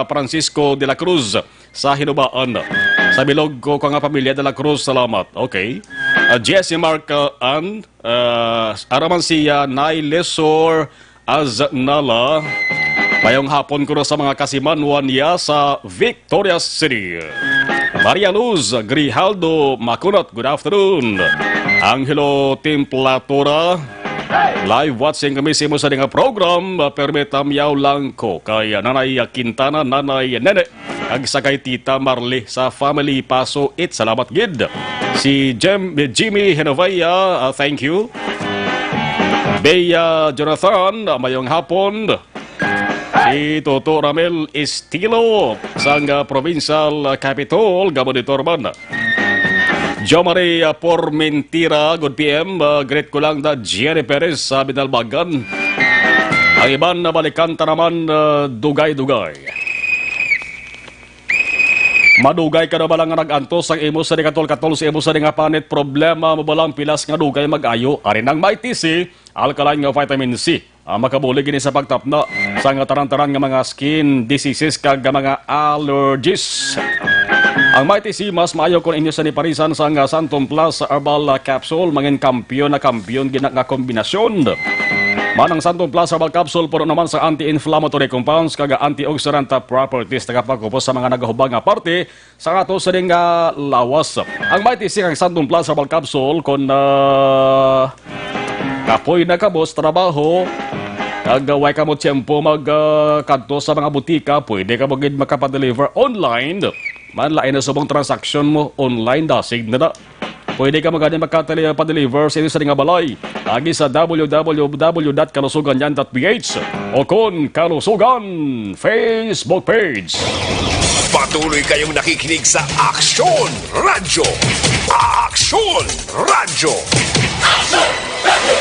Francisco de la Cruz sa Hinubaan. Sa bilog ko nga pamilya de la Cruz, salamat. Okay. Jessie Mark Ann, araman siya Nay Lesor Aznala. Mayong hapon ko na sa mga kasimanwan niya sa Victoria City. Maria Luz Grijaldo Makunat, good afternoon. Angelo Templatura, live watching kami sa sa nga program. Permitam yaw lang ko kay Nanay Quintana, Nanay Nene, ag sa kay Tita Marley sa Family Paso It. Salamat gid. Si Jimmy Henovaya, thank you. Bea Jonathan, mayong hapon. Si Toto Ramel Estilo sa Provincial Capital, Gabonitor man. Jo Maria Pormentira, good PM. Great ko lang na Jenny Perez sa Binalbagan. Ang iban na balikanta naman, dugay-dugay. Madugay ka na ba lang nga nag-antos ang imo sa katol-katol sa imo sa nga panit problema mo ba lang pilas nga dugay mag-ayo? Arin ang MyTC, alkaline nga vitamin C. Makabulig ini sa pagtapna sa nga taran-taran nga mga skin diseases kag mga allergies. Ang MyTC mas maayo kung inyo sa niparisan sa nga Santon Plus Herbal Capsule, mangin kampiyon na kampiyon gina nga kombinasyon. Manang Santon Plus Herbal Capsule puro naman sa anti-inflammatory compounds kag antioxidant properties tagapagkupos sa mga nagahubag nga parte sa ato sa nga lawas. Ang MyTC kang Santon Plus Herbal Capsule kung kapoy na kabos trabaho kagaway ka mo tiyempo magkadto sa mga butika, pwede ka magiging makapadeliver online. Manlain na subong transaction mo online dasig na na. Pwede ka magiging makapadeliver sa inyo sa nga balay. Lagi sa www.kalusuganyan.ph o kon Kalusugan Facebook page. Patuloy kayong nakikinig sa Action Radio. Action Radio. Action Radio.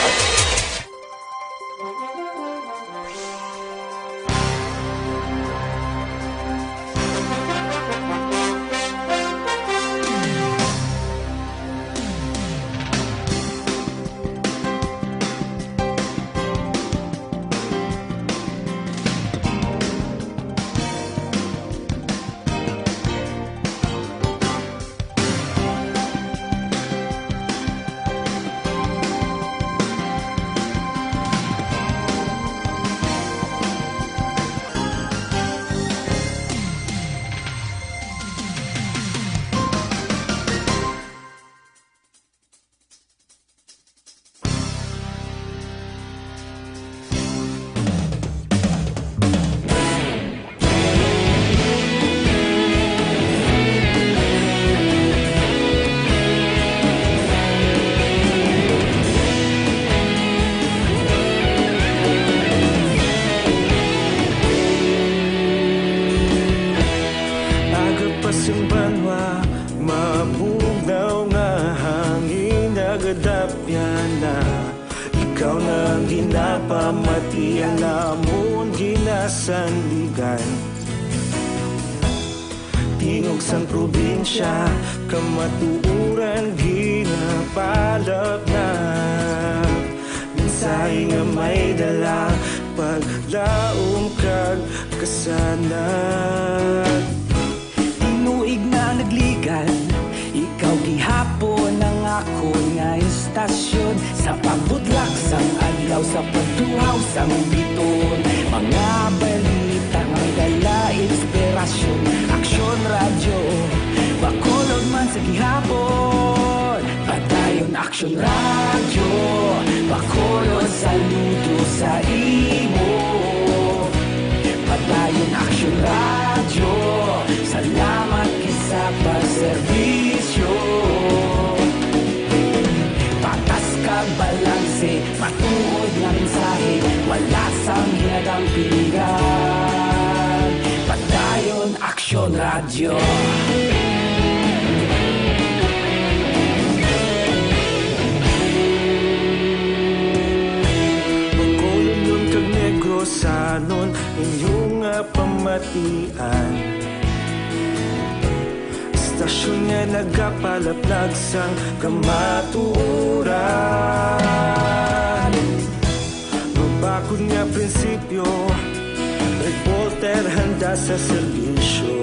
nagadapyan na ikaw na ang ginapamatian namon ginasandigan tingog sang probinsya kamatuuran ginapalap na mensahe nga may dala paglaom kag kasanag Tinuig na nagligan Ikaw gihapon ang ako nga istasyon Sa pagbudlak sang adlaw Sa pagtuhaw sang biton Mga balita nga dala inspirasyon Aksyon radyo Bacolod man sa gihapon Padayon aksyon radyo Bacolod saludo sa imo Padayon aksyon radyo Salamat kisa pagserbisyo Patas kag balanse Matuod nga mensahe Wala sang hinadang pilihan Padayon aksyon radyo Bacolod kag Negrosanon inyong pamatian Istasyon nga nagapalaplag sang kamatuuran Mabakod nga prinsipyo Reporter handa sa serbisyo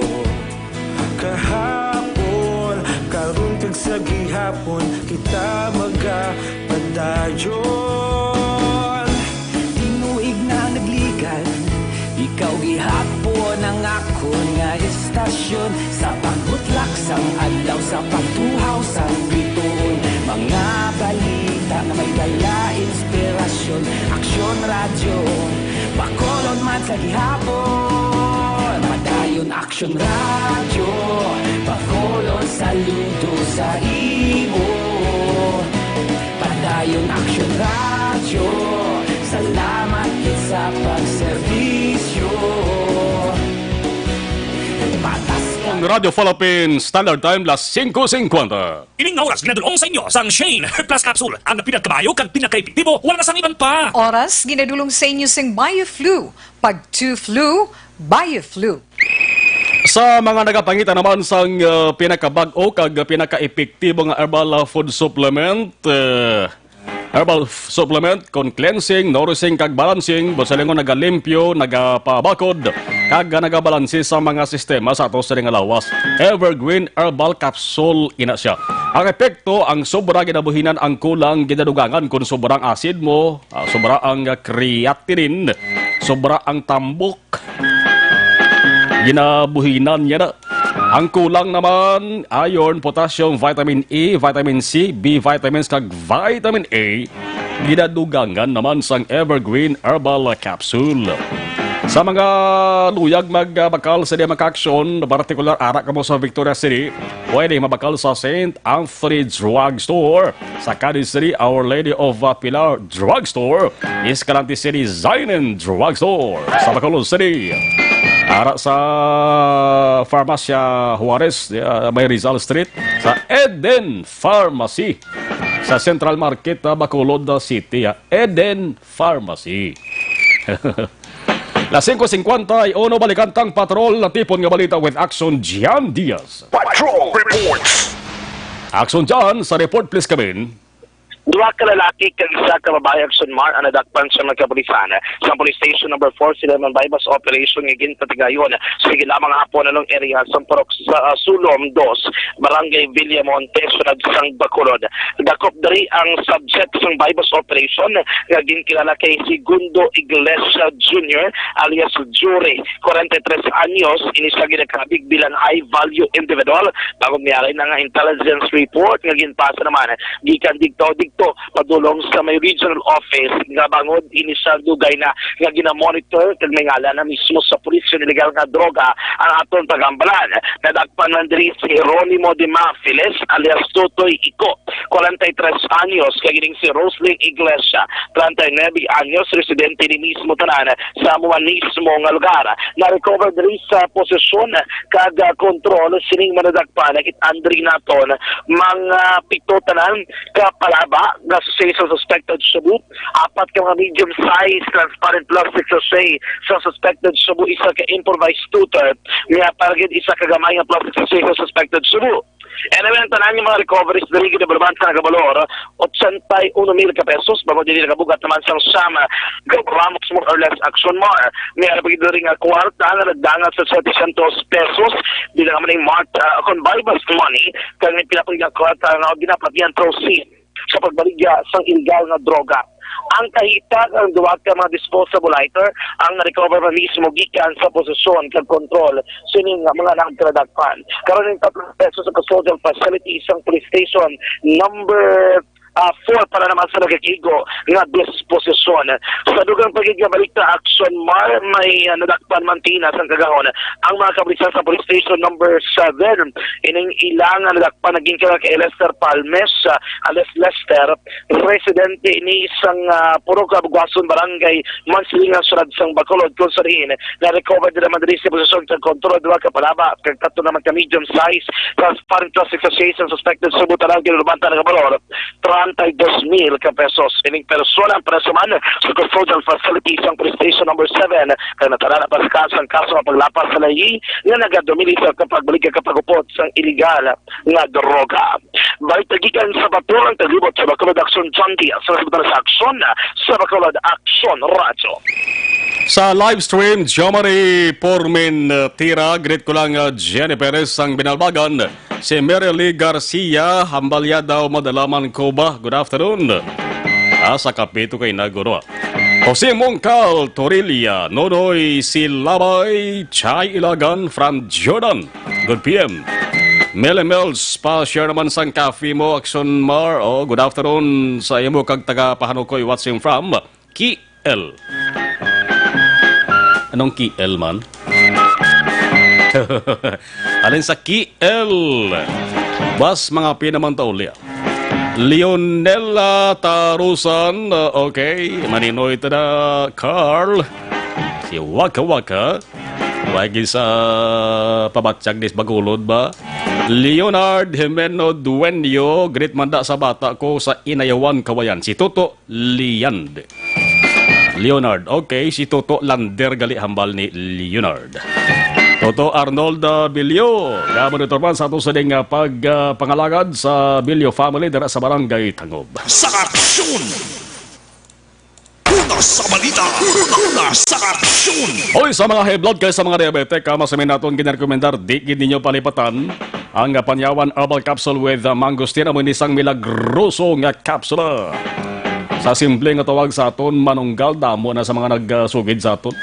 Kahapon, karon kag sa gihapon Kita magapadayon Tinuig na nagligan Ikaw gihapon ang ako nga istasyon Sa pagbutlak sang adlaw Sa pagtuhaw sang biton Mga balita na may dala inspirasyon Aksyon radyo Bacolod man sa gihapon Madayon aksyon radyo Bacolod saludo sa imo Padayon aksyon radyo Salamat sa pagserbisyo Patas ka Ang Radio Philippines Standard Time las 5:50. Ining nga oras ginadulong sa inyo sang Shane Plus Capsule. Ang pinagkabayo kag pinakaepektibo wala na sang iban pa. Oras ginadulong sa inyo sing BioFlu. Pag 2 flu, BioFlu. Sa mga nagapangita naman sang pinakabag-o kag pinaka-epektibo nga herbal food supplement, herbal supplement kon cleansing, nourishing kag balancing, basalingon nagalimpyo, nagapabakod, kag nagabalansi sa mga sistema sa ato sa nga lawas. Evergreen Herbal Capsule ina siya. Ang epekto, ang sobra ginabuhinan ang kulang ginadugangan kung sobra ang acid mo, sobra ang creatinine, sobra ang tambok, ginabuhinan niya na. Ang kulang naman, iron, potassium, vitamin E, vitamin C, B vitamins kag vitamin A, ginadugangan naman sang Evergreen Herbal Capsule. Sa mga luyag magbakal sa mga aksyon, particular ara ka mo sa Victoria City, pwede mabakal sa St. Anthony Drug Store, sa Cadiz City, Our Lady of Pilar Drug Store, Escalante City, Zion Drug Store, sa Bacolod City. Ara sa Farmacia Juarez, may Rizal Street, sa Eden Pharmacy, sa Central Market, Bacolod City, Eden Pharmacy. Las 5:50 ay balikantang patrol na tipon nga balita with Action Gian Diaz. Patrol reports. Action Gian, sa report please kamin. Duha ka lalaki kag isa ka babae ang sunmar ang nadakpan sa mga kapulisan sa police station number 4 sila man bypass operation nga ginpatigayon sa lamang hapon anong area sa Porok sa Sulom 2 Barangay Villamonte sunod sang Bacolod. Dakop diri ang subject sang bypass operation nga ginkilala kay Segundo Iglesia Jr. alias Jury 43 anyos ini siya ginakabig bilang high value individual bagong miyari na nga intelligence report nga ginpasa naman gikan digto ato padulong sa may regional office nga bangod ini sa dugay na nga ginamonitor kag may ngalan na mismo sa pulis yung illegal nga droga ang aton tagambalan. Nadagpan man diri si Ronimo de Mafiles alias Tutoy Iko, 43 anyos, kagining si Roslyn Iglesia, 39 anyos, residente ni mismo tanan sa amuan mismo nga lugar. Na-recover diri sa posisyon kag kontrol sining manadagpan nakit Andri naton mga pito tanan kapalaba nga sa suspected shabu, apat ka mga medium size transparent plastic sachet sa suspected shabu, isa ka improvised tutor, nga paragid isa ka gamay nga plastic sachet sa suspected shabu. Anyway, ang tanan yung mga recoveries dali gid balban sa nagabalor 81,000 ka pesos bago dili nakabugat naman sang sama gawamos more or less action more. May arapagid ring kwarta na nagdangat sa 700 pesos bilang man yung marked convivance money kag pinapagid ang kwarta nga ginapatian proceed sa pagbaligya sang illegal nga droga. Ang kahitag ang duwa ka mga disposable lighter ang na-recover pa mismo gikan sa posisyon kag kontrol sining mga nagkradagpan. Karon yung 3 pesos sa custodial facility isang police station number 4 para naman sa nagakigo nga disposisyon. Sa dugang pagiging-balita action mar may nadakpan mantinas ang kagahon ang mga kablisan sa police station number 7 ining ilang nadakpan naging kay Lester Palmes alias Lester, residente ni isang puro kabugwason barangay Mansilingan Surad sang Bacolod kung sariin na recover din naman diri sa posisyon sa kontrol duwa ka palaba kag tatlo naman ka medium size transparent plastic sachet suspected subutan ginulubanta ng kabalor 32,000 ka pesos. Ining persona ang presuman sa custodial facility sa police station number 7 kaya natala na paskas ang kaso ng paglapas sa layi nga nagadumili sa kapagbalik kapagupot sa illegal nga droga. Balik tagikan sa Bacolod taglibot sa Bacolod Action 20 sa resulta sa aksyon sa Bacolod Action Radio. Sa live stream, Jomari Pormin Tira, greet ko lang Jenny Perez ang binalbagan. Si Merely Garcia, hambalya daw madalaman ko ba? Good afternoon. Sa kapito kay Naguro. Jose Mongcal, Torilla, Nonoy Silabay, Chay Ilagan from Jordan. Good PM. Melemels, pa-share naman sang cafe mo, Action Mar. Good afternoon sa imo kag taga Pahanukoy watching from KL. Anong KL man? Alin sa KL? Bas mga pinaman taulya. Leonela Tarusan, okay. Maninoy tada Carl. Si Waka Waka. Lagi sa pabatsyag dis Bacolod ba? Leonard Jimeno Duenyo, great manda sa bata ko sa Inayawan Kawayan. Si Toto Liand. Leonard, okay. Si Toto Lander gali hambal ni Leonard. Toto Arnold Bilyo, gamonitor man sa ato sa ding pagpangalagad sa Bilyo family dara sa Barangay Tangob. Sa aksyon! Una sa balita! Una sa aksyon! Hoy, sa mga high blood kayo sa mga diabetic, masamin natin ginarekomendar di gid ninyo palipatan ang Panyawan Herbal Capsule with Mangosteen, amon isang milagroso nga kapsula. Sa simple nga tawag sa aton, manunggal damo na sa mga nagsugid sa aton.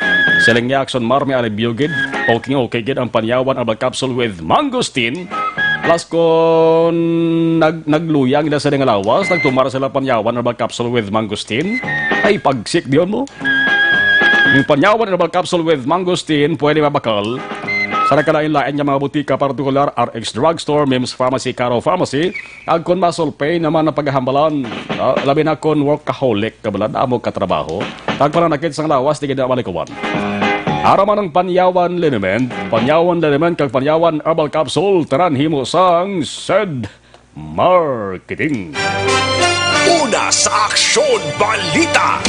Siling niya Action Mar, may alibyo gid. Okay gid ang Panyawan Herbal Capsule with Mangosteen. Plus kung nagluyang na sa nga lawas, nagtumara sila Panyawan Herbal Capsule with Mangosteen, ay pagsik diyon mo. Yung Panyawan Herbal Capsule with Mangosteen, pwede mabakal sa nakalain-lain niya mga butika, partikular RX Drugstore, Mims Pharmacy, Caro Pharmacy, ag kon masulpay naman ang paghahambalan. Labi na kon workaholic, kabalad, amog katrabaho, tagpananakit sang lawas, di ganda malikawan. Araman ng Panyawan Liniment, kag Panyawan Herbal Capsule, taran himo sang SED Marketing. Una sa aksyon balita.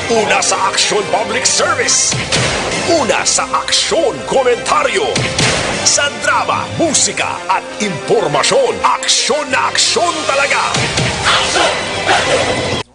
Una sa aksyon public service. Una sa aksyon komentaryo. Sa drama, musika at impormasyon. Aksyon na aksyon talaga. Aksyon!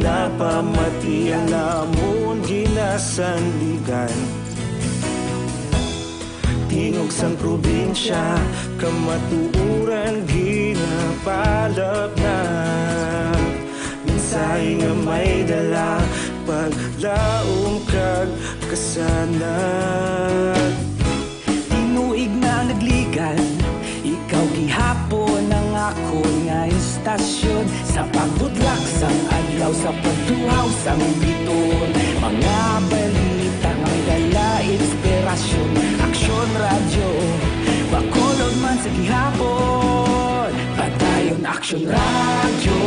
Napamati ang namon ginasandigan. Tingog sang probinsya, kamatuuran ginapalap na. Minsay nga may dala, paglaom kag kasanag. Tinuig na nagligan, ikaw gihapon ang ako nga istasyon. Sa pagbutlak sang adlaw, sa pagtuhaw sang biton. Mga balita nga may dala, inspirasyon. Aksyon radyo, Bacolod man sa gihapon. Padayon aksyon radyo,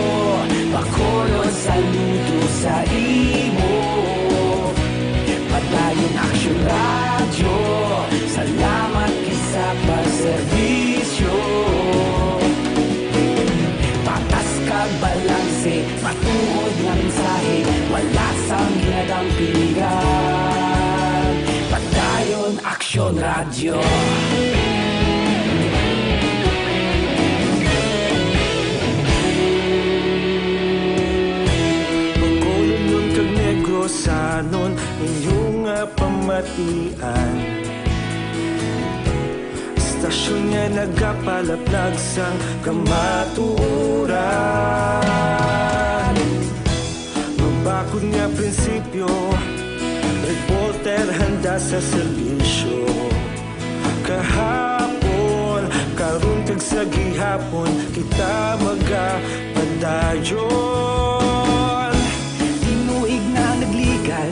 Bacolod saludo sa imo. Padayon aksyon radyo, salamat kisa pagserbisyo. Patas kag balanse, matuod nga mensahe, wala sang ginadang piligan. Padayon aksyon radyo. Bacolod nun kag Negrosanon, inyong nga pamatian. Istasyon nga nagapalaplag sang kamatuuran. Mabakod nga prinsipyo, reporter handa sa serbisyo. Kahapon, karon kag sa gihapon, kita magapadayon. Tinuig na nagligan,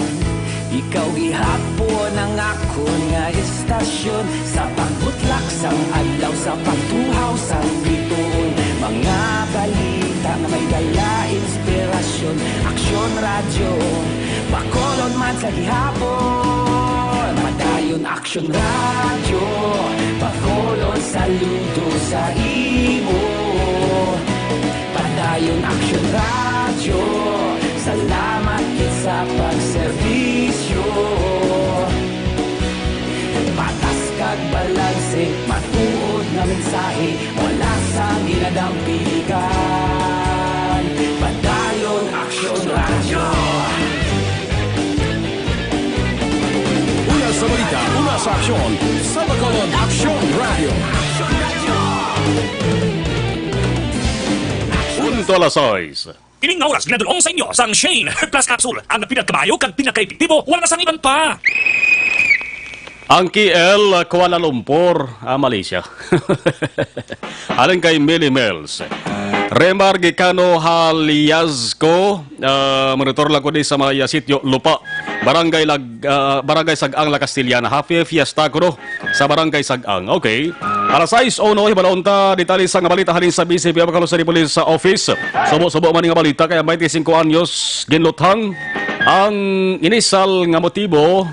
ikaw gihapon ang ako nga istasyon. Sa pagbutlak sang adlaw, sa pagtuhaw sang biton. Mga balita na may dala, inspirasyon. Aksyon radyo, Bacolod man sa gihapon. Padayon aksyon radyo, Bacolod saludo sa imo. Padayon aksyon radyo, salamat sa pagserbisyo. Patas kag balanse, matuod nga mensahe, wala sang ginadang piligan. Padayon aksyon radyo. Una sa balita, una sa aksyon, sa Bacolod Aksyon Radio. Punto alas 6. Kining nga oras, ginadulong sa inyo sang Shane Plus Capsule. Ang pinagkabayo kag pinagkaepektibo, wala na sang iban pa. Ang KL, Kuala Lumpur, Malaysia. Aling kay Millie Mills. Remar Gicano Haliazco, monitor lang ko din sa mga sityo lupa. Barangay Sag-ang La Castillana. Happy Fiesta ko sa Barangay Sag-ang. Okay. Alas 6:00, ibalaunta detalye sa nga balita halin sa BCP Bacolod City Police sa office. Subo-subo man nga balita kaya 25 anyos ginluthang ang inisal nga motibo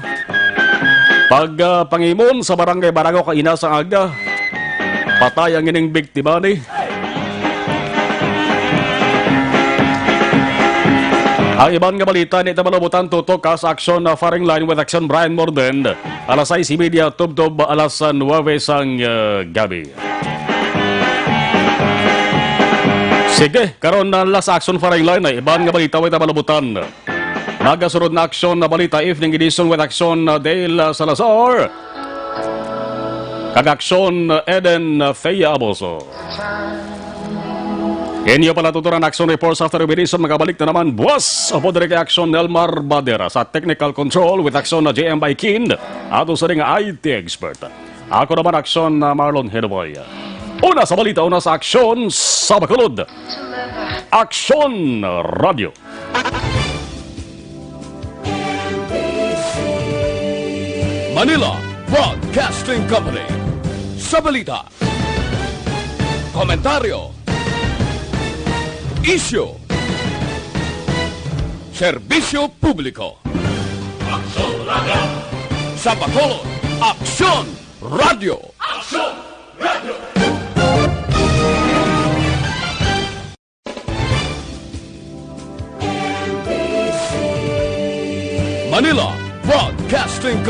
pag pangimon sa Barangay Barangao kaina sa aga. Patay ang ining biktima ni. Ang ibang nga balita ni Tamalabutan tutok kas aksyon na firing line with action Brian Morden. Alas 6:30 tubtob alas 9 sang gabi. Sige, karon na last action firing line ay ibang nga balita with Tamalabutan. Nagasunod na aksyon na balita evening edition with action Dale Salazar. Kag aksyon Eden Feya Aboso. Inyo pala tuturan action reports after edition. Magabalik na naman buwas o po direct action Nelmar Badera sa technical control with action na JM Baikin ato sa ring IT expert. Ako naman action na Marlon Hedoboy. Una sa balita, una sa aksyon sa Bacolod. Aksyon Radio. Manila Broadcasting Company. Sa balita, komentaryo, isyu, serbisyo publiko. Aksyon Radio. Sa Bacolod, Aksyon Radio. Aksyon Radio. Manila Broadcasting Company.